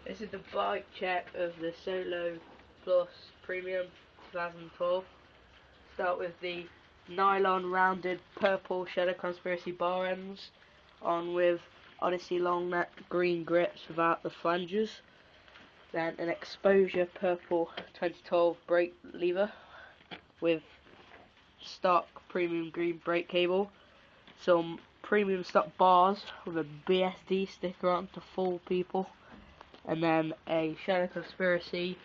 This is the bike check of the Solo Plus Premium 2012. Start with the nylon rounded purple Shadow Conspiracy bar ends, on with Odyssey Longneck green grips without the flanges. Then an exposure purple 2012 brake lever with stock premium green brake cable. Some premium stock bars with a BSD sticker on to fool people. And then a Shadow Conspiracy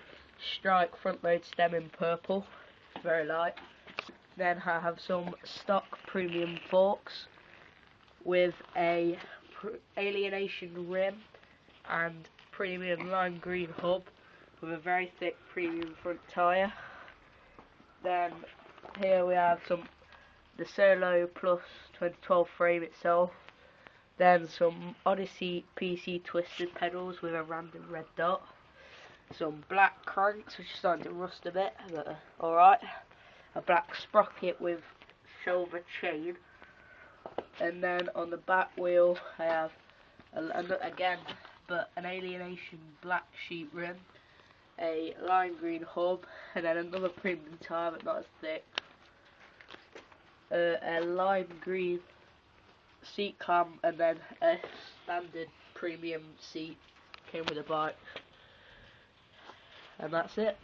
strike front load stem in purple, very light. Then I have some stock premium forks with a alienation rim and premium lime green hub with a very thick premium front tyre. Then here we have the Solo Plus 2012 frame itself. Then some Odyssey PC twisted pedals with a random red dot. Some black cranks which are starting to rust a bit, but alright. A black sprocket with shoulder chain. And then on the back wheel I have an alienation black sheet rim, a lime green hub, and then another premium tyre but not as thick. A lime green seat clamp, and then a standard premium seat came with a bike, and that's it.